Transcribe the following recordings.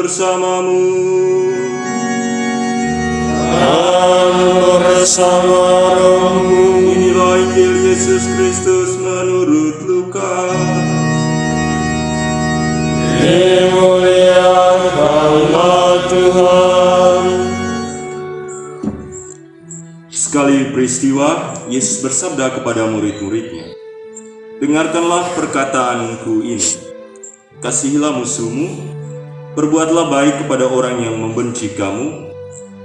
bersamamu. Bersama rohmu. Inilah Injil Yesus Kristus menurut Lukas. Dimuliakanlah Tuhan. Sekali peristiwa, Yesus bersabda kepada murid-muridnya, "Dengarkanlah perkataanku ini. Kasihilah musuhmu, berbuatlah baik kepada orang yang membenci kamu,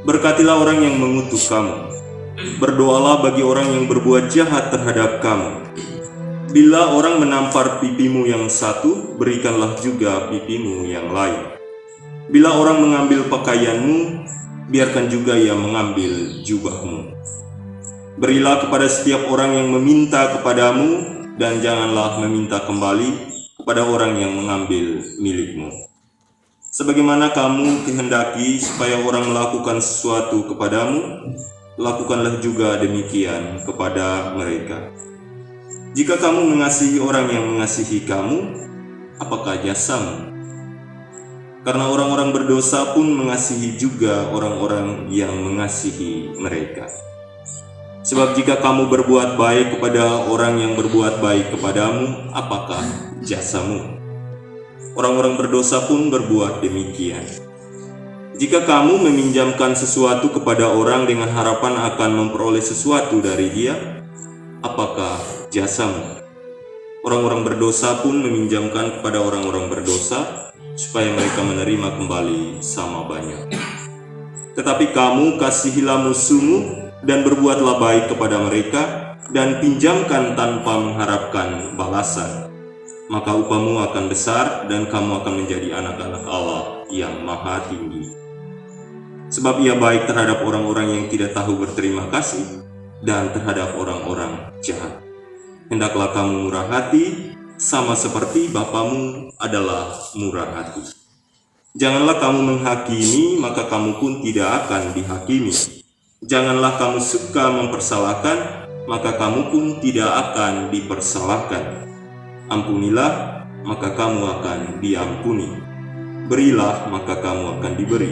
berkatilah orang yang mengutuk kamu, berdoalah bagi orang yang berbuat jahat terhadap kamu. Bila orang menampar pipimu yang satu, berikanlah juga pipimu yang lain. Bila orang mengambil pakaianmu, biarkan juga ia mengambil jubahmu. Berilah kepada setiap orang yang meminta kepadamu, dan janganlah meminta kembali kepada orang yang mengambil milikmu. Sebagaimana kamu kehendaki supaya orang melakukan sesuatu kepadamu, lakukanlah juga demikian kepada mereka. Jika kamu mengasihi orang yang mengasihi kamu, apakah jasamu? Karena orang-orang berdosa pun mengasihi juga orang-orang yang mengasihi mereka. Sebab jika kamu berbuat baik kepada orang yang berbuat baik kepadamu, apakah jasamu? Orang-orang berdosa pun berbuat demikian. Jika kamu meminjamkan sesuatu kepada orang dengan harapan akan memperoleh sesuatu dari dia, apakah jasamu? Orang-orang berdosa pun meminjamkan kepada orang-orang berdosa supaya mereka menerima kembali sama banyak. Tetapi kamu kasihilah musuhmu dan berbuatlah baik kepada mereka, dan pinjamkan tanpa mengharapkan balasan. Maka upahmu akan besar, dan kamu akan menjadi anak-anak Allah yang maha tinggi. Sebab ia baik terhadap orang-orang yang tidak tahu berterima kasih, dan terhadap orang-orang jahat. Hendaklah kamu murah hati, sama seperti Bapamu adalah murah hati. Janganlah kamu menghakimi, maka kamu pun tidak akan dihakimi. Janganlah kamu suka mempersalahkan, maka kamu pun tidak akan dipersalahkan. Ampunilah, maka kamu akan diampuni. Berilah, maka kamu akan diberi.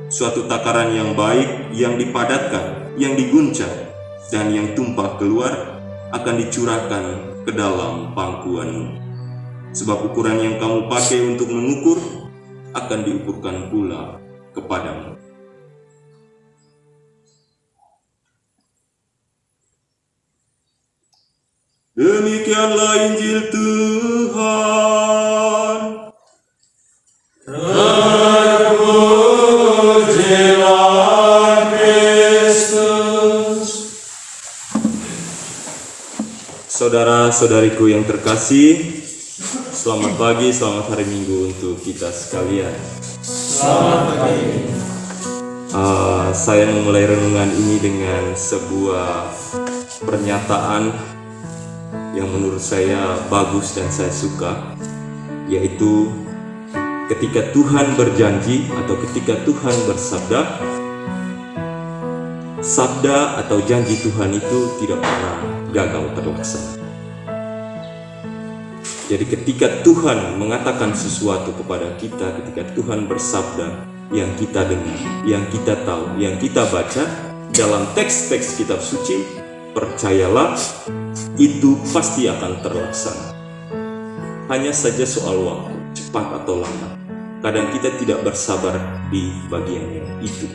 Suatu takaran yang baik, yang dipadatkan, yang diguncang, dan yang tumpah keluar, akan dicurahkan ke dalam pangkuanmu. Sebab ukuran yang kamu pakai untuk mengukur, akan diukurkan pula kepadamu." Demikianlah Injil Tuhan. Terpujilah Kristus. Saudara-saudariku yang terkasih, selamat pagi, selamat hari Minggu untuk kita sekalian. Selamat pagi. Saya memulai renungan ini dengan sebuah pernyataan yang menurut saya bagus dan saya suka, yaitu ketika Tuhan berjanji atau ketika Tuhan bersabda, sabda atau janji Tuhan itu tidak pernah gagal terlaksana. Jadi ketika Tuhan mengatakan sesuatu kepada kita, ketika Tuhan bersabda, yang kita dengar, yang kita tahu, yang kita baca dalam teks-teks kitab suci, percayalah, itu pasti akan terlaksana. Hanya saja soal waktu, cepat atau lambat. Kadang kita tidak bersabar di bagian yang itu.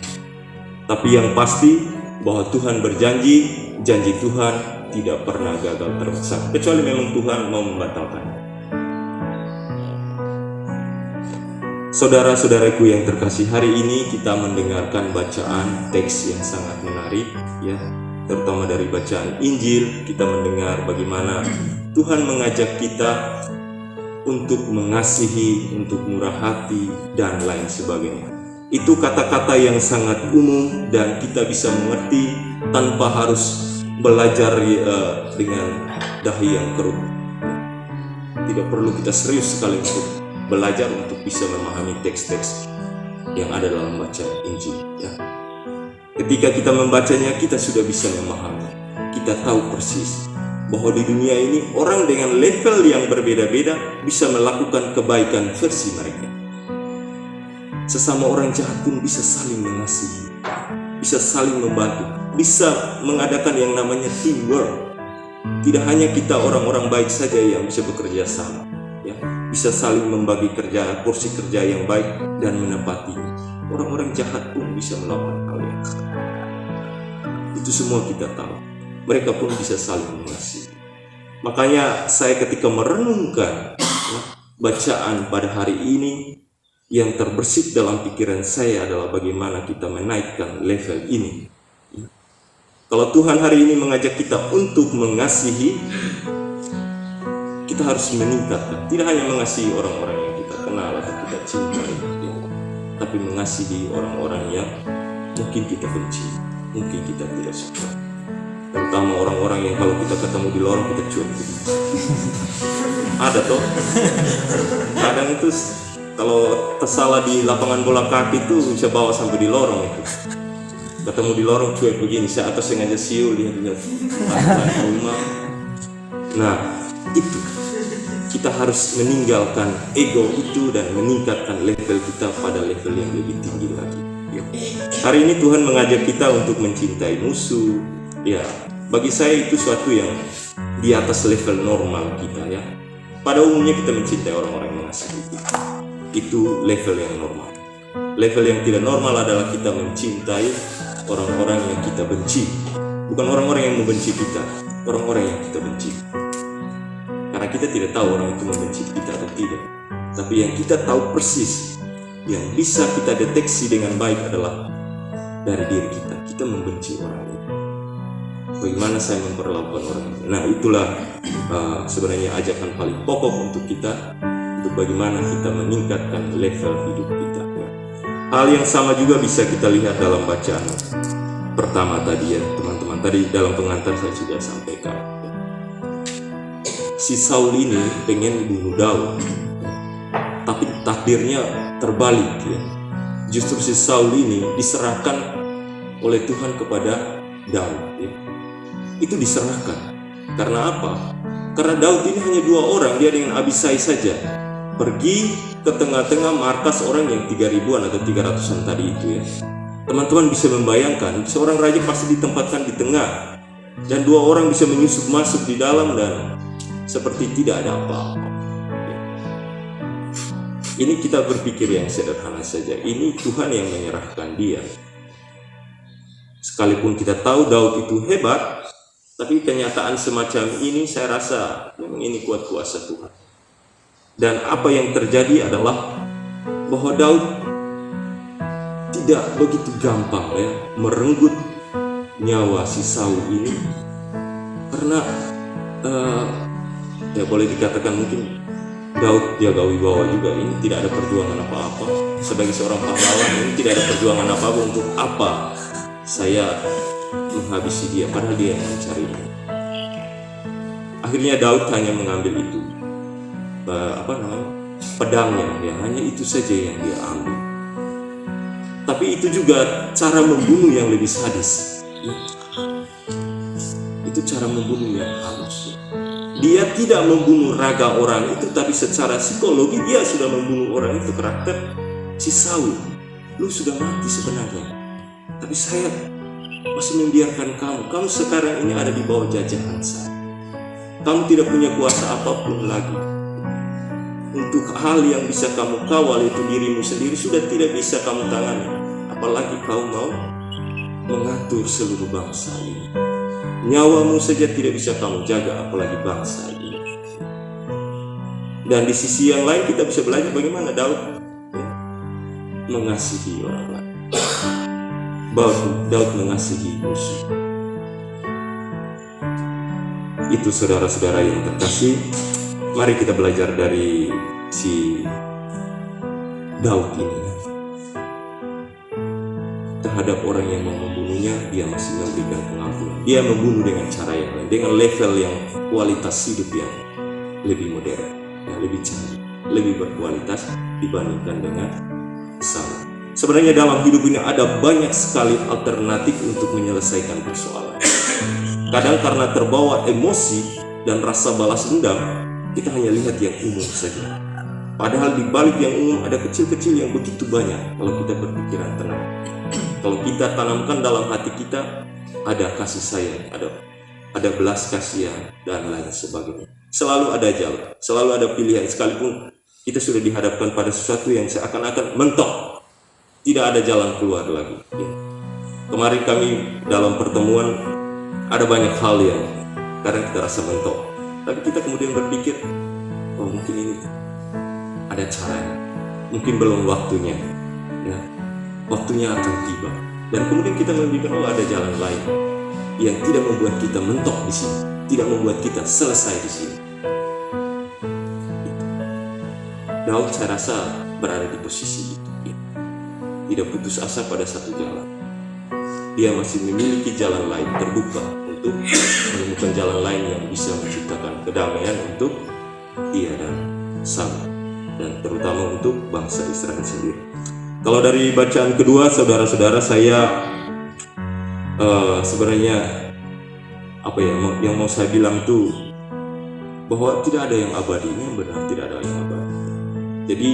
Tapi yang pasti bahwa Tuhan berjanji, janji Tuhan tidak pernah gagal terlaksana, kecuali memang Tuhan mau membatalkan. Saudara-saudaraku yang terkasih, hari ini kita mendengarkan bacaan teks yang sangat menarik, ya, terutama dari bacaan Injil. Kita mendengar bagaimana Tuhan mengajak kita untuk mengasihi, untuk murah hati, dan lain sebagainya. Itu kata-kata yang sangat umum dan kita bisa mengerti tanpa harus belajar dengan dahi yang keruh. Tidak perlu kita serius sekali untuk belajar untuk bisa memahami teks-teks yang ada dalam bacaan Injil, ya. Ketika kita membacanya, kita sudah bisa memahami. Kita tahu persis bahwa di dunia ini orang dengan level yang berbeda-beda bisa melakukan kebaikan versi mereka. Sesama orang jahat pun bisa saling mengasihi, bisa saling membantu, bisa mengadakan yang namanya teamwork. Tidak hanya kita orang-orang baik saja yang bisa bekerja sama, ya, bisa saling membagi porsi kerja yang baik dan menepatinya. Orang-orang jahat pun bisa melakukan hal yang sama. Itu semua kita tahu. Mereka pun bisa saling mengasihi. Makanya saya ketika merenungkan bacaan pada hari ini, yang terbersit dalam pikiran saya adalah bagaimana kita menaikkan level ini. Kalau Tuhan hari ini mengajak kita untuk mengasihi, kita harus meningkatkan. Tidak hanya mengasihi orang-orang yang kita kenal atau kita cintai, tapi mengasihi orang-orang yang mungkin kita benci, mungkin kita tidak suka. Terutama orang-orang yang kalau kita ketemu di lorong kita cuek. Ada toh. Kadang itu kalau tersalah di lapangan bola kaki itu bisa bawa sampai di lorong itu. Ketemu di lorong cuek begini, saya atau sengaja siul lihat rumah. Nah, itu kita harus meninggalkan ego itu dan meningkatkan level kita pada level yang lebih tinggi lagi. Hari ini Tuhan mengajak kita untuk mencintai musuh. Ya, bagi saya itu suatu yang di atas level normal kita, ya. Pada umumnya kita mencintai orang-orang yang mengasihi kita. Itu level yang normal. Level yang tidak normal adalah kita mencintai orang-orang yang kita benci. Bukan orang-orang yang membenci kita, orang-orang yang kita benci. Karena kita tidak tahu orang itu membenci kita atau tidak. Tapi yang kita tahu persis, yang bisa kita deteksi dengan baik adalah dari diri kita. Kita membenci orang itu. Bagaimana saya memperlakukan orang itu. Nah, itulah sebenarnya ajakan paling pokok untuk kita, untuk bagaimana kita meningkatkan level hidup kita. Hal yang sama juga bisa kita lihat dalam bacaan pertama tadi, ya teman-teman. Tadi dalam pengantar saya sudah sampaikan. Si Saul ini pengen bunuh Daud, tapi takdirnya terbalik, ya. Justru si Saul ini diserahkan oleh Tuhan kepada Daud, ya. Itu diserahkan. Karena apa? Karena Daud ini hanya 2 orang, dia dengan Abisai saja. Pergi ke tengah-tengah markas orang yang 3.000-an atau 300-an tadi itu, ya. Teman-teman bisa membayangkan, seorang raja pasti ditempatkan di tengah. Dan 2 orang bisa menyusup masuk di dalam dan seperti tidak ada apa-apa. Ini kita berpikir yang sederhana saja. Ini Tuhan yang menyerahkan dia. Sekalipun kita tahu Daud itu hebat, tapi kenyataan semacam ini saya rasa memang ini kuat kuasa Tuhan. Dan apa yang terjadi adalah bahwa Daud tidak begitu gampang, ya, merenggut nyawa si Saul ini, karena ya boleh dikatakan mungkin Daud jaga wibawa juga. Ini tidak ada perjuangan apa-apa. Sebagai seorang pahlawan ini tidak ada perjuangan apa-apa. Untuk apa saya menghabisi dia, padahal dia yang mencarinya. Akhirnya Daud hanya mengambil itu, pedangnya, ya, hanya itu saja yang dia ambil. Tapi itu juga cara membunuh yang lebih sadis, ya. Itu cara membunuh yang halus, ya. Dia tidak membunuh raga orang itu, tapi secara psikologi dia sudah membunuh orang itu. Karakter si Saul, lu sudah mati sebenarnya, tapi saya masih membiarkan kamu sekarang ini ada di bawah jajahan saya. Kamu tidak punya kuasa apapun lagi. Untuk hal yang bisa kamu kawal itu dirimu sendiri sudah tidak bisa kamu tangani. Apalagi kau mau mengatur seluruh bangsa ini. Nyawamu saja tidak bisa kamu jaga, apalagi bangsa ini. Dan di sisi yang lain kita bisa belajar bagaimana Daud, ya, mengasihi orang lain. Daud mengasihi musuh. Itu saudara-saudara yang terkasih, mari kita belajar dari si Daud ini. Terhadap orang yang mau membunuhnya, dia masih memberikan pengampunan. Dia membunuh dengan cara yang lain, dengan level yang kualitas hidup yang lebih modern, yang lebih canggih, lebih berkualitas dibandingkan dengan Saul. Sebenarnya dalam hidup ini ada banyak sekali alternatif untuk menyelesaikan persoalan. Kadang karena terbawa emosi dan rasa balas dendam, kita hanya lihat yang umum saja. Padahal di balik yang umum ada kecil-kecil yang begitu banyak kalau kita berpikiran tenang. Kalau kita tanamkan dalam hati kita ada kasih sayang, ada belas kasihan dan lain sebagainya. Selalu ada jalan, selalu ada pilihan, sekalipun kita sudah dihadapkan pada sesuatu yang seakan-akan mentok, tidak ada jalan keluar lagi. Kemarin kami dalam pertemuan ada banyak hal yang kadang kita rasa mentok, tapi kita kemudian berpikir, oh mungkin ini ada caranya, mungkin belum waktunya, ya, waktunya akan tiba. Dan kemudian kita memikirkan, oh ada jalan lain yang tidak membuat kita mentok di sini, tidak membuat kita selesai di sini. Daud saya rasa berada di posisi itu, ya. Tidak putus asa pada satu jalan. Dia masih memiliki jalan lain terbuka untuk menemukan jalan lain yang bisa menciptakan kedamaian untuk dia dan sama, dan terutama untuk bangsa Israel sendiri. Kalau dari bacaan kedua, saudara-saudara, saya sebenarnya yang mau saya bilang itu bahwa tidak ada yang abadi. Ini yang benar, tidak ada yang abadi. Jadi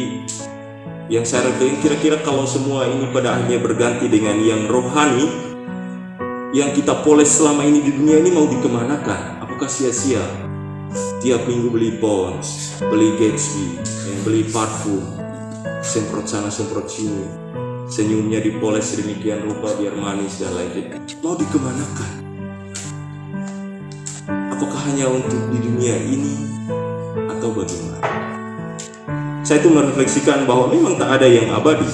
yang saya rasakan kira-kira kalau semua ini pada akhirnya berganti dengan yang rohani, yang kita poles selama ini di dunia ini mau dikemanakan? Apakah sia-sia? Tiap minggu beli Pond's, beli Gatsby, beli parfum, semprot sana semprot sini, senyumnya dipoles sedemikian rupa biar manis dan lain-lain. Mau dikemanakan? Apakah hanya untuk di dunia ini atau bagaimana? Saya itu merefleksikan bahwa memang tak ada yang abadi,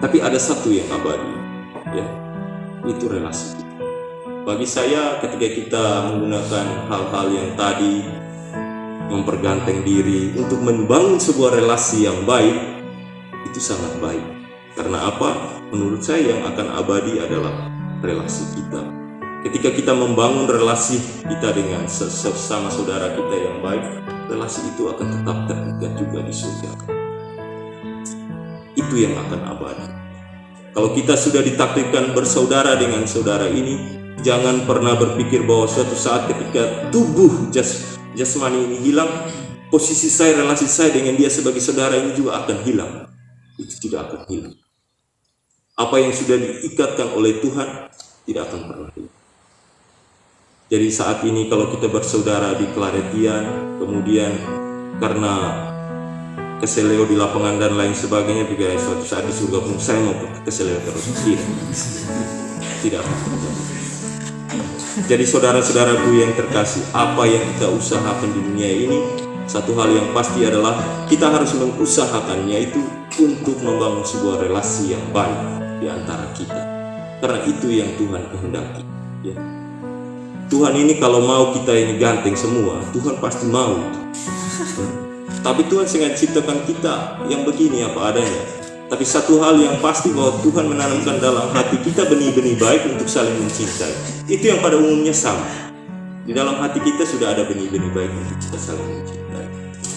tapi ada satu yang abadi, ya, itu relasi kita. Bagi saya, ketika kita menggunakan hal-hal yang tadi, memperganteng diri untuk membangun sebuah relasi yang baik, itu sangat baik. Karena apa? Menurut saya yang akan abadi adalah relasi kita. Ketika kita membangun relasi kita dengan sesama saudara kita yang baik, relasi itu akan tetap terikat juga di surga. Itu yang akan abadi. Kalau kita sudah ditakdirkan bersaudara dengan saudara ini, jangan pernah berpikir bahwa suatu saat ketika tubuh jasmani ini hilang, posisi saya, relasi saya dengan dia sebagai saudara ini juga akan hilang. Itu tidak akan hilang. Apa yang sudah diikatkan oleh Tuhan tidak akan pernah hilang. Jadi saat ini kalau kita bersaudara di Klaretian, kemudian karena keseleo di lapangan dan lain sebagainya, juga suatu saat di surga pun saya mau keseleo terus. Tidak akan terjadi. Jadi saudara-saudaraku yang terkasih, apa yang kita usahakan di dunia ini, satu hal yang pasti adalah kita harus mengusahakan, yaitu untuk membangun sebuah relasi yang baik di antara kita. Karena itu yang Tuhan kehendaki, ya. Tuhan ini kalau mau kita ini ganteng semua, Tuhan pasti mau. Tapi Tuhan sengaja ciptakan kita yang begini apa adanya. Tapi satu hal yang pasti bahwa Tuhan menanamkan dalam hati kita benih-benih baik untuk saling mencintai. Itu yang pada umumnya sama. Di dalam hati kita sudah ada benih-benih baik untuk kita saling mencintai.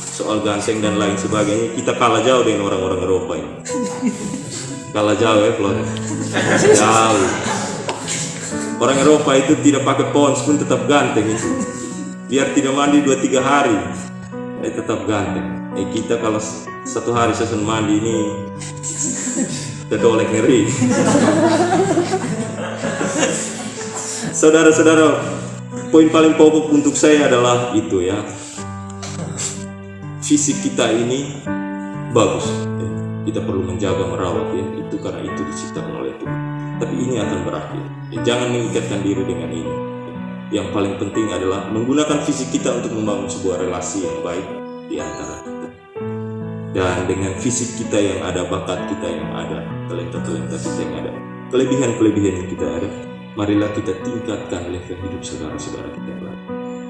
Soal ganteng dan lain sebagainya, kita kalah jauh dengan orang-orang Eropa ini. Kalah jauh ya, Flora. Jauh. Orang Eropa itu tidak pakai Pond's pun tetap ganteng itu. Biar tidak mandi 2-3 hari, tetap ganteng. Kita kalau satu hari season mandi ini tergolek ngeri. Saudara-saudara, poin paling pokok untuk saya adalah itu, ya. Fisik kita ini bagus, ya. Kita perlu menjaga, merawat, ya. Itu karena itu diciptakan oleh Tuhan. Tapi ini akan berakhir. Jangan mengikatkan diri dengan ini. Yang paling penting adalah menggunakan fisik kita untuk membangun sebuah relasi yang baik di antara kita. Dan dengan fisik kita yang ada, bakat kita yang ada, talenta-talenta kita yang ada, kelebihan-kelebihan yang kita ada, marilah kita tingkatkan level hidup saudara-saudara kita yang lain.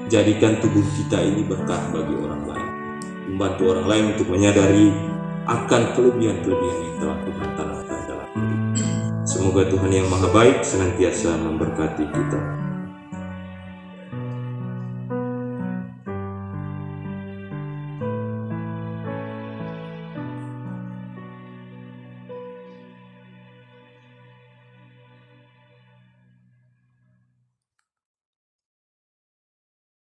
Jadikan tubuh kita ini berkah bagi orang lain. Membantu orang lain untuk menyadari akan kelebihan-kelebihan yang telah Tuhan tanamkan dalam hidup. Semoga Tuhan yang Maha Baik senantiasa memberkati kita.